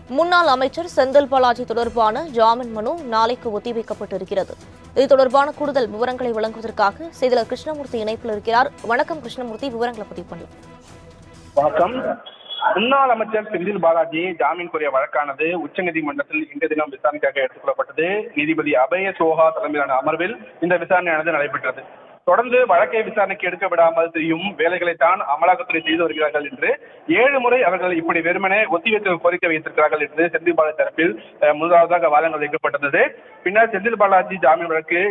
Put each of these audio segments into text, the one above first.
முன்னாள் அமைச்சர் செந்தில் பாலாஜி தொடர்பான ஜாமீன் மனு நாளைக்கு ஒத்திவைக்கப்பட்டிருக்கிறது. இது தொடர்பான கூடுதல் விவரங்களை வழங்குவதற்காக செய்தியாளர் கிருஷ்ணமூர்த்தி இணைப்பில் இருக்கிறார். வணக்கம் கிருஷ்ணமூர்த்தி, விவரங்களை பதிவு பண்ணலாம். வணக்கம். முன்னாள் அமைச்சர் செந்தில் பாலாஜி ஜாமீன் கோரிய வழக்கானது உச்சநீதிமன்றத்தில் இன்றைய தினம் விசாரணைக்காக எடுத்துக் கொள்ளப்பட்டது. நீதிபதி அபய சோஹா தலைமையிலான அமர்வில் இந்த விசாரணையானது நடைபெற்றது. தொடர்ந்து வழக்கை விசாரணைக்கு எடுக்க விடாமல் செய்யும் வேலைகளைத்தான் அமலாக்கத்துறை செய்து வருகிறார்கள் என்று 7 முறை அவர்கள் இப்படி வெறுமனே ஒத்திவைக்க கோரிக்கை வைத்திருக்கிறார்கள் என்று செந்தில் பாலாஜி தரப்பில் முதலாவதாக வாதங்கள் வைக்கப்பட்டது. பின்னர் செந்தில் பாலாஜி ஜாமீன் வழக்கு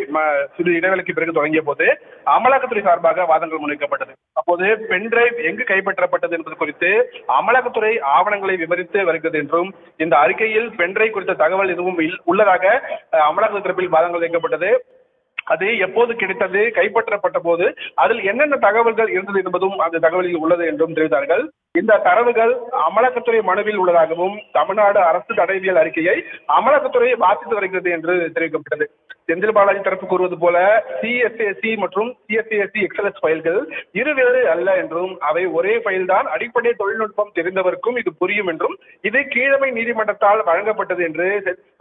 சிறு இடைவெளிக்கு பிறகு தொடங்கிய போது அமலாக்கத்துறை சார்பாக வாதங்கள் முன்வைக்கப்பட்டது. அப்போது பென்டிரைவ் எங்கு கைப்பற்றப்பட்டது என்பது குறித்து அமலாக்கத்துறை ஆவணங்களை விவரித்து வருகிறது என்றும் இந்த அறிக்கையில் பென்டிரைவ் குறித்த தகவல் எதுவும் உள்ளதாக அமலாக்கத்துறை தரப்பில் வாதங்கள் வைக்கப்பட்டது. அது எப்போது கிடைத்தது, கைப்பற்றப்பட்ட போது அதில் என்னென்ன தகவல்கள் இருந்தது என்பதும் அந்த தகவலில் உள்ளது என்றும் தெரிவித்தார்கள். இந்த தரவுகள் அமலாக்கத்துறை மனுவில் உள்ளதாகவும் தமிழ்நாடு அரசு தடயவியல் அறிக்கையை அமலாக்கத்துறை வாசித்து வருகிறது என்று தெரிவிக்கப்பட்டது. செந்தில் பாலாஜி தரப்பு கூறுவது போல சிஎஸ்ஏசி மற்றும் சிஎஸ்ஏசி எக்ஸலன்ஸ் ஃபைல்கள் இருவேறு அல்ல என்றும் அவை ஒரே ஃபைல் தான், அடிப்படை தொழில்நுட்பம் தெரிந்தவருக்கும் இது புரியும் என்றும் இது கீழமை நீதிமன்றத்தால் வழங்கப்பட்டது என்று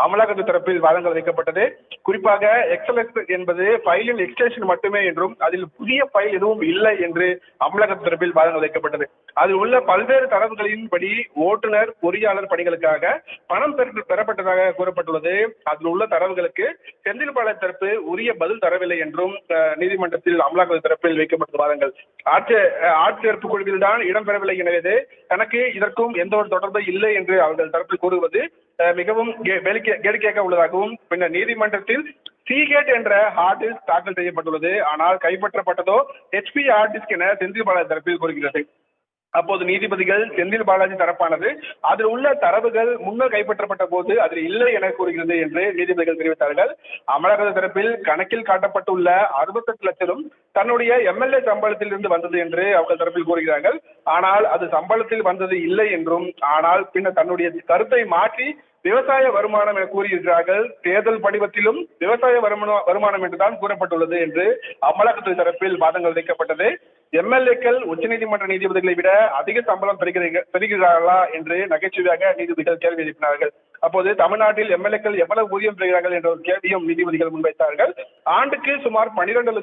அமலாக்கத்துறை தரப்பில் வாதங்கள் வைக்கப்பட்டது. குறிப்பாக எக்ஸலன்ஸ் என்பது ஃபைலின் எக்ஸ்டென்ஷன் மட்டுமே என்றும் அதில் புதிய ஃபைல் எதுவும் இல்லை என்று அமலாக்கத்துறை தரப்பில் வாதங்கள் வைக்கப்பட்டது. அதில் உள்ள பல்வேறு தரவுகளின்படி ஓட்டுநர் பொறியாளர் பணிகளுக்காக பணம் பெறப்பட்டதாக கூறப்பட்டுள்ளது. அதில் உள்ள தரவுகளுக்கு செந்தில் பாலாஜி தரப்பு உரிய பதில் தரவில்லை என்றும் நீதிமன்றத்தில் அமலாக்கத்துறை தரப்பில் வைக்கப்பட்ட வாதங்கள். ஆட்சேர்ப்பு குழுவில் தான் இடம்பெறவில்லை, எனவே தனக்கு இதற்கும் எந்த ஒரு தொடர்பும் இல்லை என்று அவர்கள் தரப்பில் கூறுவது மிகவும் கேடுகேட்க உள்ளதாகவும், பின்னர் நீதிமன்றத்தில் சீகேட் என்ற ஹார்ட் டிஸ்க் தாக்கல் செய்யப்பட்டுள்ளது. ஆனால் கைப்பற்றப்பட்டதோ HP ஹார்ட் டிஸ்க் என செந்தில் பாலாஜி தரப்பில் கூறுகிறது. அப்போது நீதிபதிகள் செந்தில் பாலாஜி தரப்பானது அதில் உள்ள தரவுகள் முன்னர் கைப்பற்றப்பட்ட போது அதில் இல்லை என கூறுகிறது என்று நீதிபதிகள் தெரிவித்தார்கள். அமலாக்கத்துறை தரப்பில் கணக்கில் காட்டப்பட்டுள்ள 68 லட்சம் தன்னுடைய MLA சம்பளத்தில் இருந்து வந்தது என்று அவர்கள் தரப்பில் கூறுகிறார்கள். ஆனால் அது சம்பளத்தில் வந்தது இல்லை என்றும், ஆனால் பின்னர் தன்னுடைய கருத்தை மாற்றி விவசாய வருமானம் என கூறியிருக்கிறார்கள். தேர்தல் படிவத்திலும் விவசாய வருமானம் என்றுதான் கூறப்பட்டுள்ளது என்று அமலாக்கத்துறை தரப்பில் வாதங்கள் வைக்கப்பட்டது. MLAக்கள் உச்சநீதிமன்ற நீதிபதிகளை விட அதிக சம்பளம் பெறுகிறார்களா என்று நகைச்சுவையாக நீதிபதிகள் கேள்வி எழுப்பினார்கள். அப்போது தமிழ்நாட்டில் MLAக்கள் எவ்வளவு ஊதியம் பெறுகிறார்கள் என்ற ஒரு கேள்வியும் நீதிபதிகள் முன்வைத்தார்கள். ஆண்டுக்கு சுமார் 12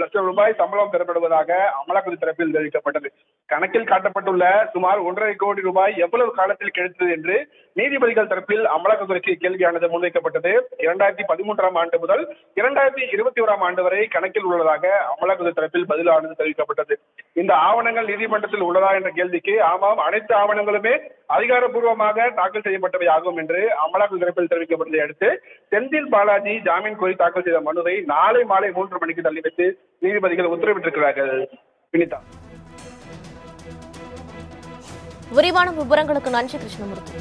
லட்சம் ரூபாய் சம்பளம் பெறப்படுவதாக அமலாக்கத்துறை தரப்பில் தெரிவிக்கப்பட்டது. கணக்கில் காட்டப்பட்டுள்ள சுமார் 1.5 கோடி ரூபாய் எவ்வளவு காலத்தில் கிடைத்தது என்று நீதிபதிகள் தரப்பில் அமலாக்கத்துறைக்கு கேள்வியானது முன்வைக்கப்பட்டது. 2013ஆம் ஆண்டு முதல் 2021ஆம் ஆண்டு வரை கணக்கில் உள்ளதாக அமலாக்கத்துறை தரப்பில் பதிலானது தெரிவிக்கப்பட்டது. இந்த ஆவணங்கள் நீதிமன்றத்தில் உள்ளதா என்ற கேள்விக்கு ஆமாம், அனைத்து ஆவணங்களுமே அதிகாரப்பூர்வமாக தாக்கல் செய்யப்பட்டவை ஆகும் என்று அமலாக்கத்துறை தரப்பில் தெரிவிக்கப்பட்டதை அடுத்து செந்தில் பாலாஜி ஜாமீன் கோரி தாக்கல் செய்த மனுவை நாளை மாலை 3 மணிக்கு தள்ளி வைத்து நீதிபதிகள் உத்தரவிட்டிருக்கிறார்கள். வினிதா, விரிவான விவரங்களுக்கு நன்றி கிருஷ்ணமூர்த்தி.